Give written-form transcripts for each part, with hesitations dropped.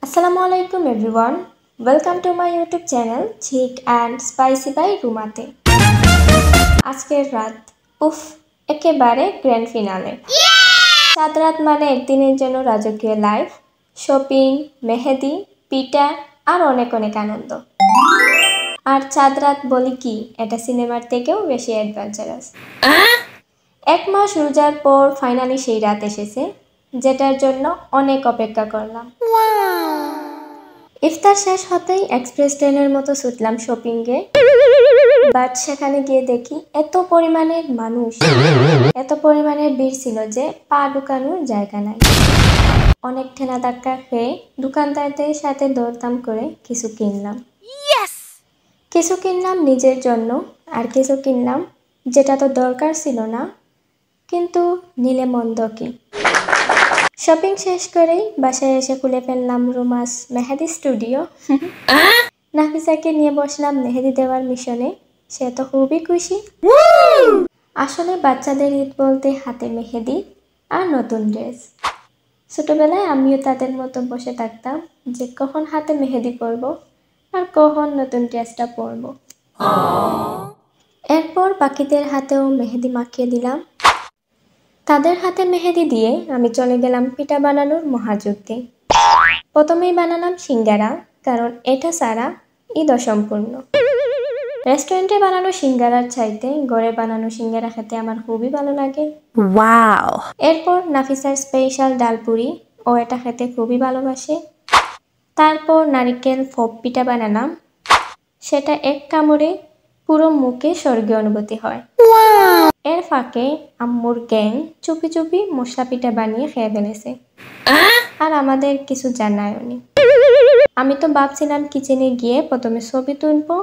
আসসালামু আলাইকুম everyone, welcome to my YouTube channel chick and spicy by রুমাতে। আজকের রাত উফ, একেবারে গ্র্যান্ড ফিনালে। সাত রাত মানে একদিনের জন্য রাজকীয় লাইফ, শপিং, মেহেদি, পিঠা আর অনেক অনেক আনন্দ। আর চাঁদ রাত বলি কি, এটা সিনেমার থেকেও বেশি অ্যাডভেঞ্চারাস। এক মাস রোজার পর ফাইনালি সেই রাত এসেছে, যেটার জন্য অনেক অপেক্ষা করলাম। ইফতার শেষ হতেই এক্সপ্রেস ট্রেনের মতো ছুটলাম শপিংয়ে, বাট সেখানে গিয়ে দেখি এত পরিমাণের মানুষ, এত পরিমাণের ভিড় ছিল যে পা ঢুকানোর জায়গা নাই। অনেক ঠেলা ধাক্কা খেয়ে দোকানদারদের সাথে দরদাম করে কিছু কিনলাম। কিছু কিনলাম নিজের জন্য, আর কিছু কিনলাম যেটা তো দরকার ছিল না, কিন্তু নিলে মন্দ কি। শপিং শেষ করেই বাসায় এসে খুলে ফেললাম রুমাস মেহেদি স্টুডিও। নাফিসাকে নিয়ে বসলাম মেহেদি দেওয়ার মিশনে। সে তো খুবই খুশি। আসলে বাচ্চাদের ঈদ বলতে হাতে মেহেদি আর নতুন ড্রেস। ছোটবেলায় আমিও তাদের মতো বসে থাকতাম যে কখন হাতে মেহেদি পরব আর কখন নতুন ড্রেসটা পরব। এরপর বাকিদের হাতেও মেহেদি মাখিয়ে দিলাম। তাদের হাতে মেহেদি দিয়ে আমি চলে গেলাম পিঠা বানানোর মহাযুদ্ধে। প্রথমেই বানালাম সিঙ্গারা, কারণ এটা ছাড়া ঈদ অসম্পূর্ণ। রেস্টুরেন্টে বানানো সিঙ্গারার চাইতে ঘরে বানানো সিঙ্গারা খেতে আমার খুবই ভালো লাগে। ওয়াও! এরপর নাফিসার স্পেশাল ডালপুরি, ও এটা খেতে খুবই ভালোবাসে। তারপর নারিকেল ফোপ পিঠা বানালাম। সেটা এক কামড়ে পুরো মুখে স্বর্গীয় অনুভূতি হয়। এর ফাঁকে আম্মুর গ্যাং চুপি চুপি মশলা পিঠা বানিয়ে খেয়ে ফেলেছে, আর আমাদের কিছু জানায়নি। আমি তো ভাবছিলাম কিচেনে গিয়ে প্রথমে ছবি তুলবো,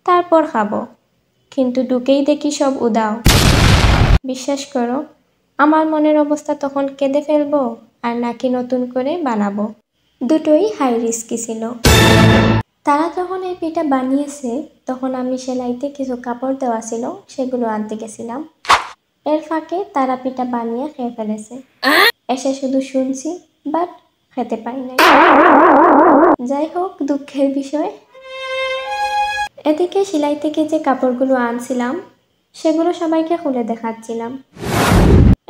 তারপর খাবো, কিন্তু ঢুকেই দেখি সব উদাও। বিশ্বাস করো, আমার মনের অবস্থা তখন কেঁদে ফেলবো আর নাকি নতুন করে বানাবো, দুটোই হাই রিস্কি ছিল। তারা যখন এই পিঠা বানিয়েছে তখন আমি সেলাইতে কিছু কাপড় দেওয়া ছিল, সেগুলো আনতে গেছিলাম। এর ফাঁকে তারা পিঠা বানিয়ে খেয়ে ফেলেছে। এসে শুধু শুনছি, বাট খেতে পাই নাই। যাই হোক, দুঃখের বিষয়। এদিকে সেলাই থেকে যে কাপড়গুলো আনছিলাম সেগুলো সবাইকে খুলে দেখাচ্ছিলাম।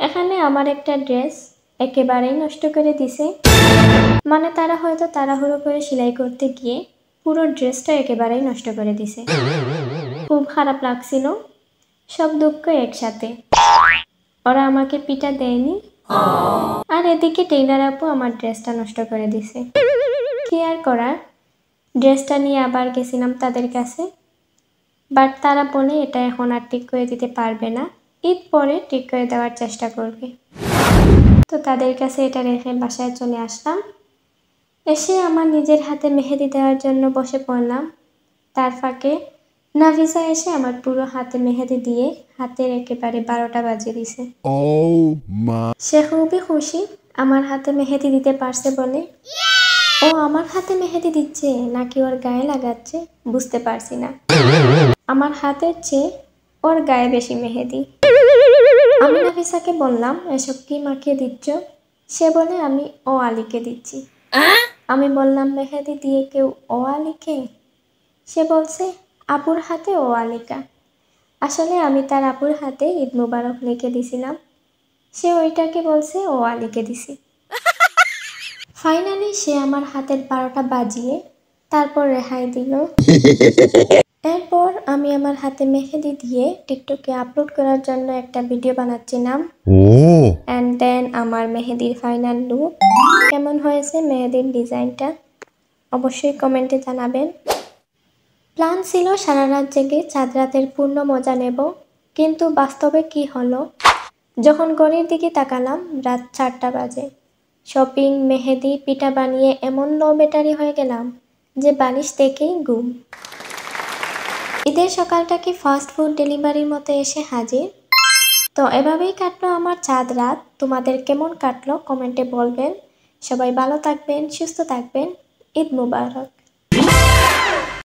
এখানে আমার একটা ড্রেস একেবারেই নষ্ট করে দিছে। মানে তারা হয়তো তাড়াহুড়ো করে সেলাই করতে গিয়ে পুরো ড্রেসটা একেবারেই নষ্ট করে দিছে। খুব খারাপ লাগছিল, সব দুঃখ একসাথে। ওরা আমাকে পিঠা দেয়নি, আর এদিকে টেইলার আপু আমার ড্রেসটা নষ্ট করে দিছে। কি আর করার, ড্রেসটা নিয়ে আবার গেছিলাম তাদের কাছে, বাট তারা বলে এটা এখন আর ঠিক করে দিতে পারবে না, ঈদ পরে ঠিক করে দেওয়ার চেষ্টা করবে। তো তাদের কাছে এটা রেখে বাসায় চলে আসলাম। এসে আমার নিজের হাতে মেহেদি দেওয়ার জন্য বসে পড়লাম। তার ফাঁকে নাফিসা এসে আমার পুরো হাতে মেহেদি দিয়ে হাতের একেবারে 12টা বাজিয়ে দিছে। সে খুবই খুশি আমার হাতে মেহেদি দিতে পারছে বলে। ও আমার হাতে মেহেদি দিচ্ছে নাকি ওর গায়ে লাগাচ্ছে বুঝতে পারছি না। আমার হাতের চেয়ে ওর গায়ে বেশি মেহেদি। আমি নাফিসাকে বললাম, এসব কি মাখিয়ে দিচ্ছ? সে বলে আমি ও আলীকে দিচ্ছি। আমি বললাম, মেহেদি দিয়ে কেউ ও আলীকে? সে বলছে আপুর হাতে ও আলিকা। আসলে আমি তার আপুর হাতে ঈদ মুবারক লিখে দিছিলাম, সে ওইটাকে বলছে ও আলীকে দিছি। ফাইনালি সে আমার হাতের 12টা বাজিয়ে তারপর রেহাই দিল। এরপর আমি আমার হাতে মেহেদি দিয়ে টিকটকে আপলোড করার জন্য একটা ভিডিও বানাচ্ছিলাম। অ্যান্ড দেন আমার মেহেদির ফাইনাল লুক কেমন হয়েছে, মেহেদির ডিজাইনটা অবশ্যই কমেন্টে জানাবেন। প্ল্যান ছিল সারা রাত জেগে চাঁদ রাতের পূর্ণ মজা নেব, কিন্তু বাস্তবে কি হলো, যখন ঘড়ির দিকে তাকালাম রাত 4টা বাজে। শপিং, মেহেদি, পিঠা বানিয়ে এমন লো ব্যাটারি হয়ে গেলাম যে বালিশ থেকেই ঘুম। ঈদের সকালটা কি ফাস্ট ফুড ডেলিভারির মতো এসে হাজির। তো এভাবেই কাটলো আমার চাঁদ রাত। তোমাদের কেমন কাটলো কমেন্টে বলবেন। সবাই ভালো থাকবেন, সুস্থ থাকবেন। ঈদ মুবারক।